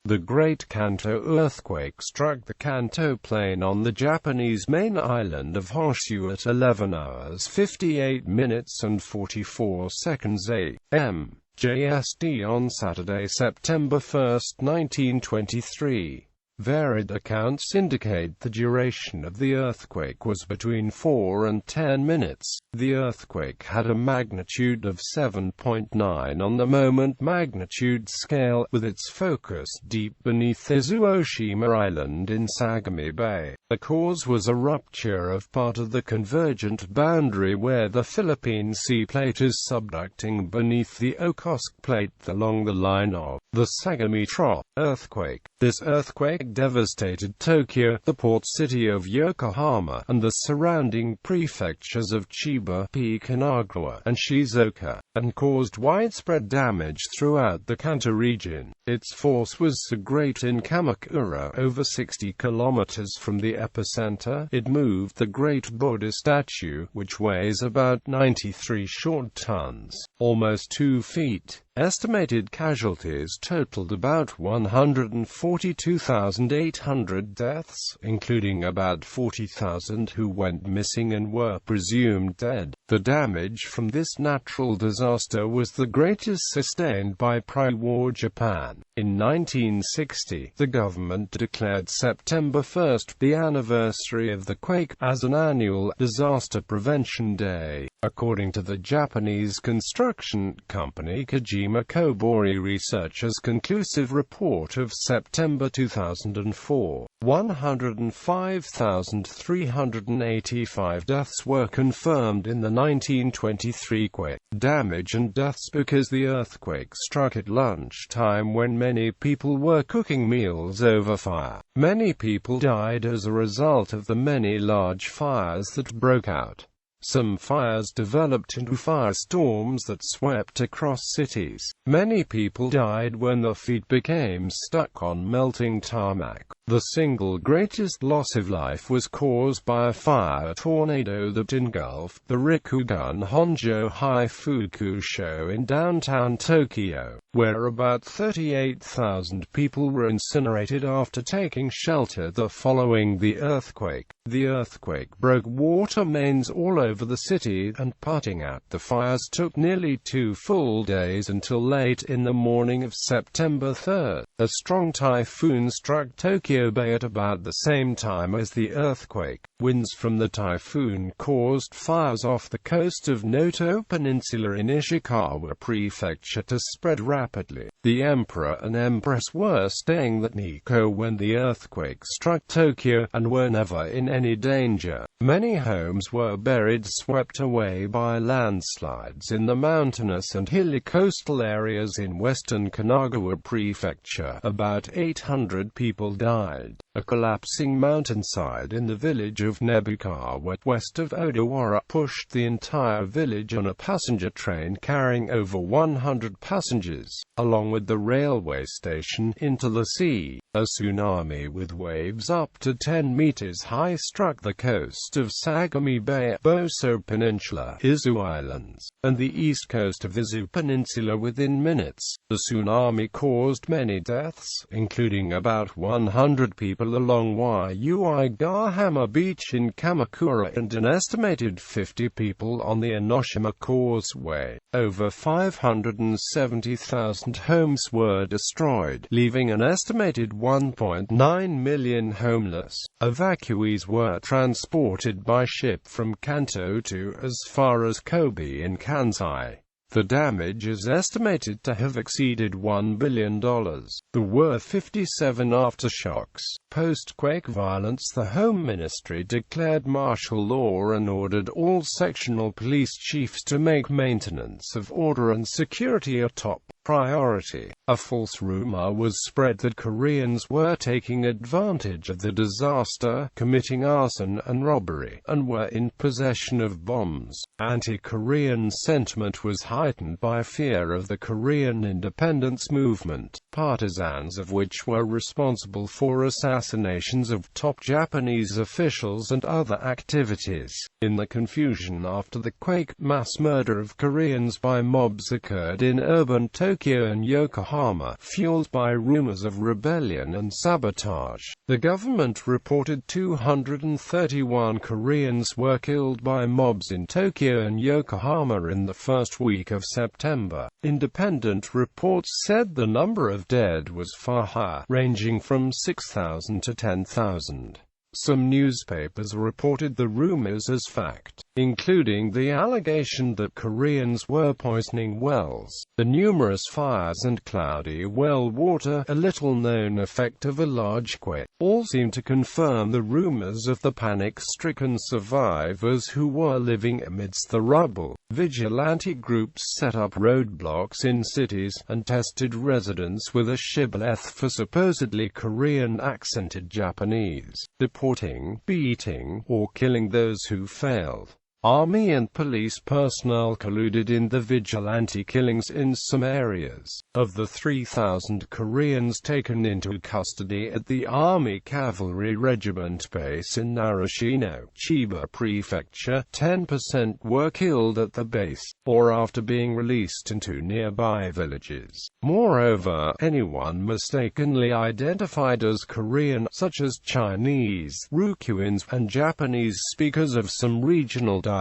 The Great Kantō earthquake struck the Kantō Plain on the Japanese main island of Honshū at 11 hours 58 minutes and 44 seconds a.m.JST on Saturday, September 1, 1923. Varied accounts indicate the duration of the earthquake was between 4 and 10 minutes. The earthquake had a magnitude of 7.9 on the moment magnitude scale, with its focus deep beneath Izu Ōshima Island in Sagami Bay. The cause was a rupture of part of the convergent boundary where the Philippine Sea Plate is subducting beneath the Okhotsk Plate along the line of the Sagami Trough. Earthquake. This earthquake devastated Tokyo, the port city of Yokohama, and the surrounding prefectures of Chiba, Kanagawa, and Shizuoka, and caused widespread damage throughout the Kanto region. Its force was so great in Kamakura, over 60 kilometers from the epicenter. It moved the Great Buddha statue, which weighs about 93 short tons, almost 2 feet. Estimated casualties totaled about 142,800 deaths, including about 40,000 who went missing and were presumed dead. The damage from this natural disaster was the greatest sustained by pre-war Japan. In 1960, the government declared September 1, the anniversary of the quake, as an annual disaster prevention day. According to the Japanese construction company Kojima Kobori Research's conclusive report of September 2004, 105,385 deaths were confirmed in the 1923 quake. Damage and deaths because the earthquake struck at lunchtime when many people were cooking meals over fire. Many people died as a result of the many large fires that broke out. Some fires developed into firestorms that swept across cities. Many people died when their feet became stuck on melting tarmac. The single greatest loss of life was caused by a fire tornado that engulfed the Rikugun Honjo Haifukusho in downtown Tokyo, where about 38,000 people were incinerated after taking shelter the following the earthquake. The earthquake broke water mains all over the city, and putting out the fires took nearly 2 full days until late in the morning of September 3. A strong typhoon struck Tokyo Bay at about the same time as the earthquake. Winds from the typhoon caused fires off the coast of Noto Peninsula in Ishikawa Prefecture to spread rapidly. The emperor and empress were staying at Nikko when the earthquake struck Tokyo, and were never in any danger. Many homes were buried, swept away by landslides in the mountainous and hilly coastal areas in western Kanagawa Prefecture. About 800 people died. A collapsing mountainside in the village of Nebukawa, west of Odawara, pushed the entire village on a passenger train carrying over 100 passengers, along with the railway station, into the sea. A tsunami with waves up to 10 meters high struck the coast of Sagami Bay, Boso Peninsula, Izu Islands, and the east coast of Izu Peninsula within minutes. The tsunami caused many deaths, including about 100 people along Waiyugahama Beach in Kamakura, and an estimated 50 people on the Enoshima Causeway. Over 570,000 homes were destroyed, leaving an estimated 1.9 million homeless. Evacuees were transported by ship from Kanto to as far as Kobe in Kansai. The damage is estimated to have exceeded $1 billion. There were 57 aftershocks. Post-quake violence. The Home Ministry declared martial law and ordered all sectional police chiefs to make maintenance of order and security a top priority. A false rumor was spread that Koreans were taking advantage of the disaster, committing arson and robbery, and were in possession of bombs. Anti-Korean sentiment was heightened by fear of the Korean independence movement, partisans of which were responsible for assassinations of top Japanese officials and other activities. In the confusion after the quake, mass murder of Koreans by mobs occurred in urban Tokyo Tokyo and Yokohama, fueled by rumors of rebellion and sabotage. The government reported 231 Koreans were killed by mobs in Tokyo and Yokohama in the first week of September. Independent reports said the number of dead was far higher, ranging from 6,000 to 10,000. Some newspapers reported the rumors as fact, including the allegation that Koreans were poisoning wells. The numerous fires and cloudy well water, a little-known effect of a large quake, all seem to confirm the rumors of the panic-stricken survivors who were living amidst the rubble. Vigilante groups set up roadblocks in cities, and tested residents with a shibboleth for supposedly Korean-accented Japanese, deporting, beating, or killing those who failed. Army and police personnel colluded in the vigilante killings in some areas. Of the 3,000 Koreans taken into custody at the Army Cavalry Regiment base in Narashino, Chiba Prefecture, 10% were killed at the base, or after being released into nearby villages. Moreover, anyone mistakenly identified as Korean, such as Chinese, Ryukyuans, and Japanese speakers of some regional dialects,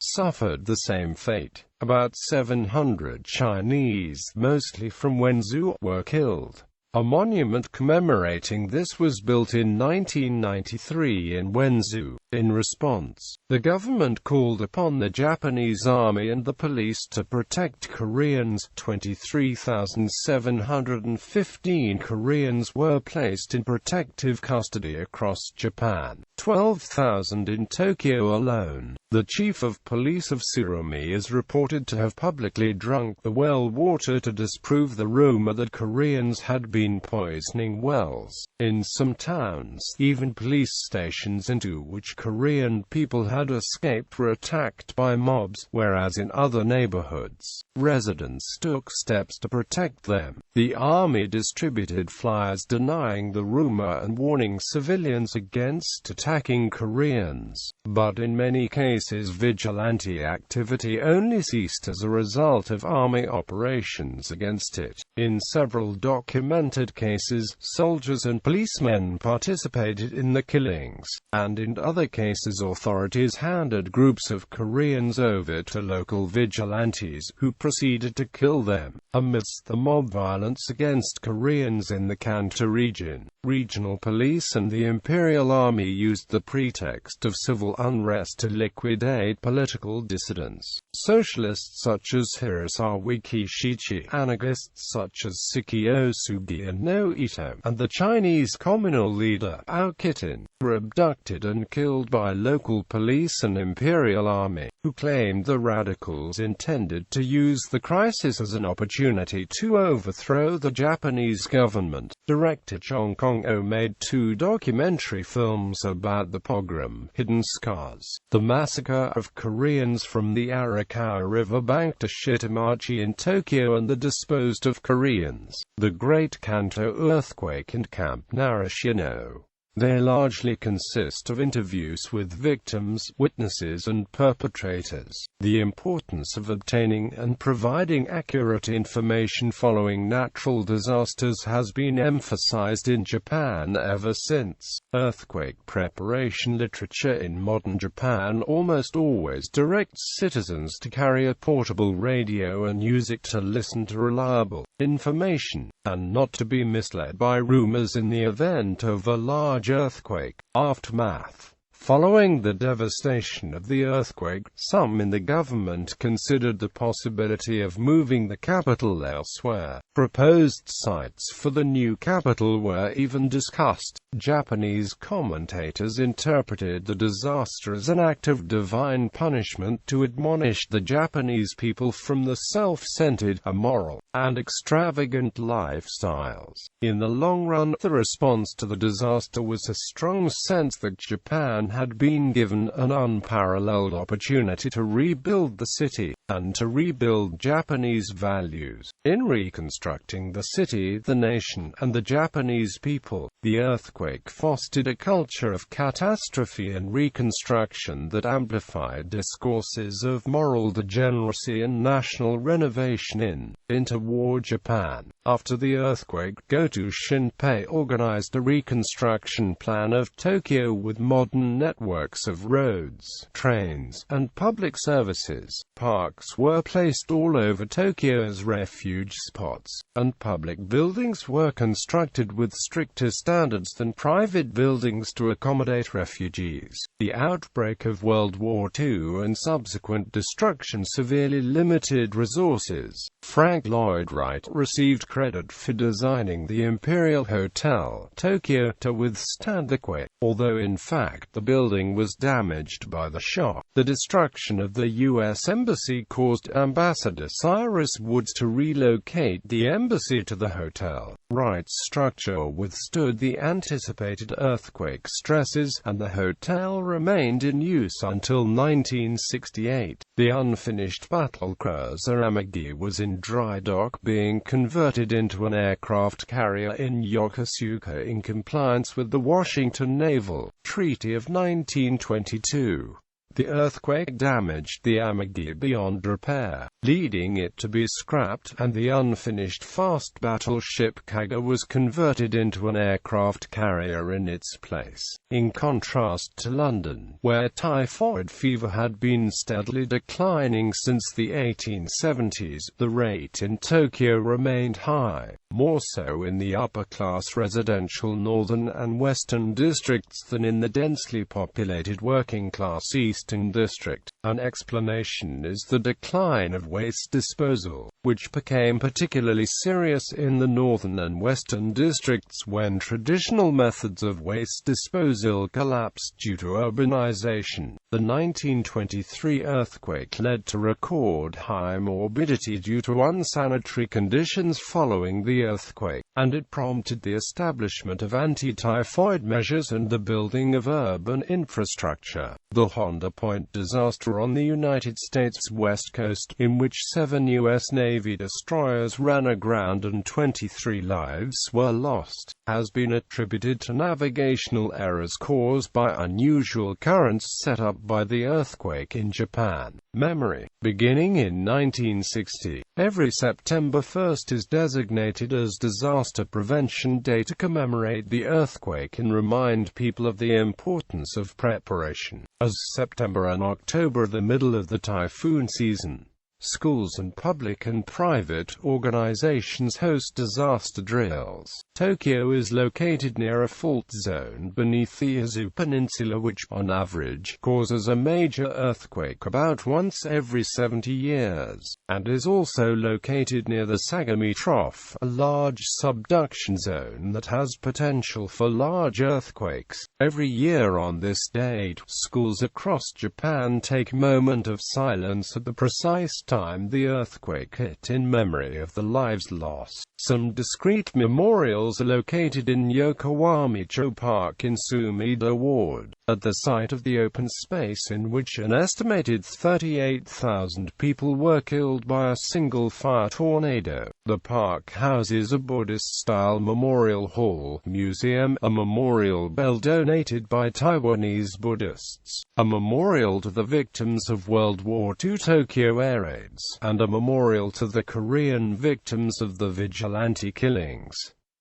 suffered the same fate. About 700 Chinese, mostly from Wenzhou, were killed. A monument commemorating this was built in 1993 in Wenzhou. In response, the government called upon the Japanese army and the police to protect Koreans. 23,715 Koreans were placed in protective custody across Japan, 12,000 in Tokyo alone. The chief of police of Tsurumi is reported to have publicly drunk the well water to disprove the rumor that Koreans had been poisoning wells. In some towns, even police stations into which Korean people had escaped were attacked by mobs, whereas in other neighborhoods, residents took steps to protect them. The army distributed flyers denying the rumor and warning civilians against attacking Koreans. But in many cases, vigilante activity only ceased as a result of army operations against it. In several documented cases, soldiers and policemen participated in the killings, and in other cases authorities handed groups of Koreans over to local vigilantes, who proceeded to kill them. Amidst the mob violence against Koreans in the Kanto region, regional police and the Imperial Army used the pretext of civil unrest to liquidate political dissidents. Socialists such as Hirasawa Kishichi, anarchists such as Sukio Sugi and No Ito, and the Chinese communal leader, Aokitin, were abducted and killed by local police and Imperial Army, who claimed the radicals intended to use the crisis as an opportunity to overthrow the Japanese government. Director Chong Kong-oh made 2 documentary films about the pogrom, Hidden Scars, the massacre of Koreans from the Arakawa River bank to Shitamachi in Tokyo, and the disposed of Koreans, the Great Kantō earthquake and Camp Narashino. They largely consist of interviews with victims, witnesses and perpetrators. The importance of obtaining and providing accurate information following natural disasters has been emphasized in Japan ever since. Earthquake preparation literature in modern Japan almost always directs citizens to carry a portable radio and use it to listen to reliable information, and not to be misled by rumors in the event of a large earthquake. Aftermath. Following the devastation of the earthquake, some in the government considered the possibility of moving the capital elsewhere. Proposed sites for the new capital were even discussed. Japanese commentators interpreted the disaster as an act of divine punishment to admonish the Japanese people from the self-centered, immoral, and extravagant lifestyles. In the long run, the response to the disaster was a strong sense that Japan had been given an unparalleled opportunity to rebuild the city, and to rebuild Japanese values. In reconstructing the city, the nation, and the Japanese people, the earthquake fostered a culture of catastrophe and reconstruction that amplified discourses of moral degeneracy and national renovation in interwar Japan. After the earthquake, Goto Shinpei organized a reconstruction plan of Tokyo with modern networks of roads, trains, and public services. Parks were placed all over Tokyo as refuge spots, and public buildings were constructed with stricter standards than private buildings to accommodate refugees. The outbreak of World War II and subsequent destruction severely limited resources. Frank Lloyd Wright received credit for designing the Imperial Hotel, Tokyo, to withstand the quake, although in fact the building was damaged by the shock. The destruction of the U.S. Embassy caused Ambassador Cyrus Woods to relocate the embassy to the hotel. Wright's structure withstood the anticipated earthquake stresses, and the hotel remained in use until 1968. The unfinished battle cruiser Amagi was in dry dock, being converted into an aircraft carrier in Yokosuka in compliance with the Washington Naval Treaty of 1922. The earthquake damaged the Amagi beyond repair, leading it to be scrapped, and the unfinished fast battleship Kaga was converted into an aircraft carrier in its place. In contrast to London, where typhoid fever had been steadily declining since the 1870s, the rate in Tokyo remained high, more so in the upper-class residential northern and western districts than in the densely populated working-class eastern district. An explanation is the decline of waste disposal, which became particularly serious in the northern and western districts when traditional methods of waste disposal collapsed due to urbanization. The 1923 earthquake led to record high morbidity due to unsanitary conditions following the earthquake, and it prompted the establishment of anti-typhoid measures and the building of urban infrastructure. The Honda Point disaster on the United States West Coast, in which 7 U.S. Navy destroyers ran aground and 23 lives were lost, has been attributed to navigational errors caused by unusual currents set up by the earthquake in Japan. Memory. Beginning in 1960, every September 1st is designated as Disaster Prevention Day to commemorate the earthquake and remind people of the importance of preparation. As September and October are the middle of the typhoon season, schools and public and private organizations host disaster drills. Tokyo is located near a fault zone beneath the Izu Peninsula which, on average, causes a major earthquake about once every 70 years, and is also located near the Sagami Trough, a large subduction zone that has potential for large earthquakes. Every year on this date, schools across Japan take a moment of silence at the precise time the earthquake hit in memory of the lives lost. Some discrete memorials are located in Yokohama-cho Park in Sumida Ward, at the site of the open space in which an estimated 38,000 people were killed by a single fire tornado. The park houses a Buddhist-style memorial hall, museum, a memorial bell donated by Taiwanese Buddhists, a memorial to the victims of World War II Tokyo air raids, and a memorial to the Korean victims of the vigilante killings.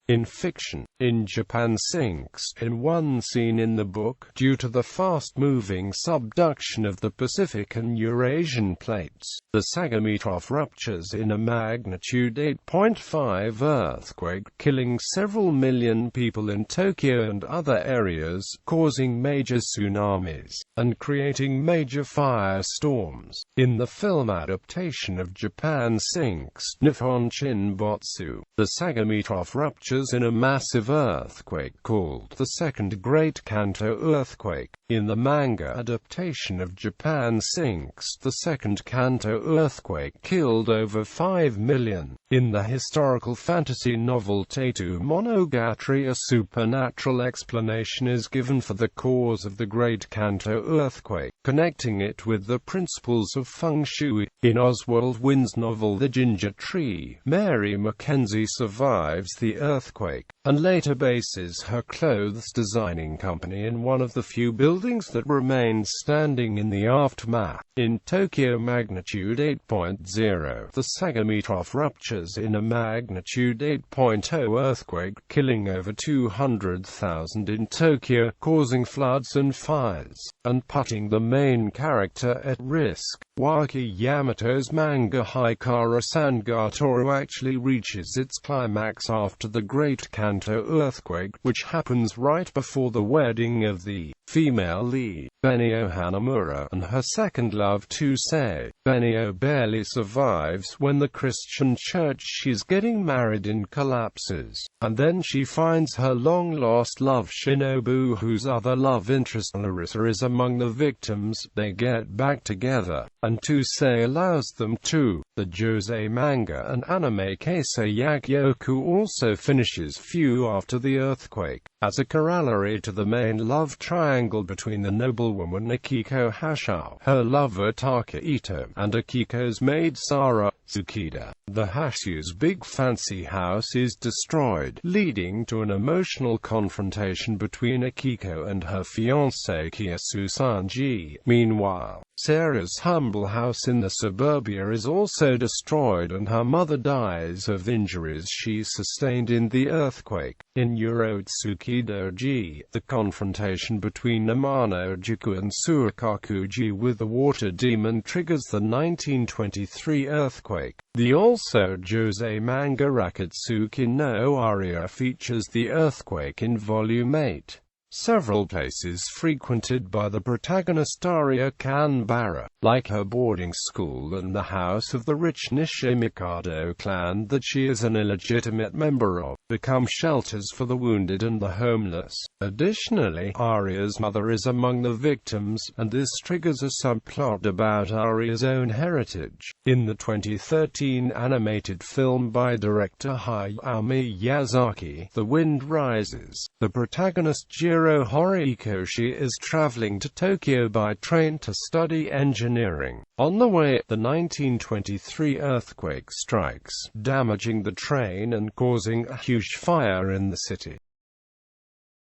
In fiction, In Japan sinks in one scene in the book, due to the fast-moving subduction of the Pacific and Eurasian plates. The Sagami Trough ruptures in a magnitude 8.5 earthquake, killing several million people in Tokyo and other areas, causing major tsunamis, and creating major firestorms. In the film adaptation of Japan Sinks, Nippon Shinbotsu, the Sagami Trough ruptures in a massive earthquake called the Second Great Kantō earthquake. In the manga adaptation of Japan Sinks, the Second Kantō earthquake killed over 5 million. In the historical fantasy novel Taito Monogatari, a supernatural explanation is given for the cause of the Great Kantō earthquake, connecting it with the principles of feng shui. In Oswald Wynn's novel The Ginger Tree, Mary Mackenzie survives the earthquake, and later bases her clothes designing company in one of the few buildings that remained standing in the aftermath. In Tokyo magnitude 8.0, the Sagami Trough ruptures in a magnitude 8.0 earthquake, killing over 200,000 in Tokyo, causing floods and fires, and putting the main character at risk. Waki Yamato's manga Hikara Sangatoro actually reaches its climax after the Great Kantō earthquake, which happens right before the wedding of the female lead, Benio Hanamura, and her second love Tusei. Benio barely survives when the Christian church she's getting married in collapses, and then she finds her long-lost love Shinobu, whose other love interest Larissa is among the victims. They get back together, and Tusei allows them to. The Josei manga and anime Keisei Yakyoku also finishes few after the earthquake, as a corollary to the main love triangle between the noblewoman Akiko Hashao, her lover Takahito, and Akiko's maid Sara Tsukida. The Hashu's big fancy house is destroyed, leading to an emotional confrontation between Akiko and her fiancé Kiyasu Sanji. Meanwhile, Sarah's humble house in the suburbia is also destroyed, and her mother dies of injuries she sustained in the earthquake. In Urotsuki Doji, the confrontation between Amano Juku and Suikakuji with the water demon triggers the 1923 earthquake. The also Josei manga Rakatsuki no Aria features the earthquake in Volume 8. Several places frequented by the protagonist Aria Kanbara, like her boarding school and the house of the rich Nishimikado clan that she is an illegitimate member of, become shelters for the wounded and the homeless. Additionally, Aria's mother is among the victims, and this triggers a subplot about Aria's own heritage. In the 2013 animated film by director Hayao Miyazaki, The Wind Rises, the protagonist Jiro Horikoshi is traveling to Tokyo by train to study engineering. On the way, the 1923 earthquake strikes, damaging the train and causing a huge fire in the city.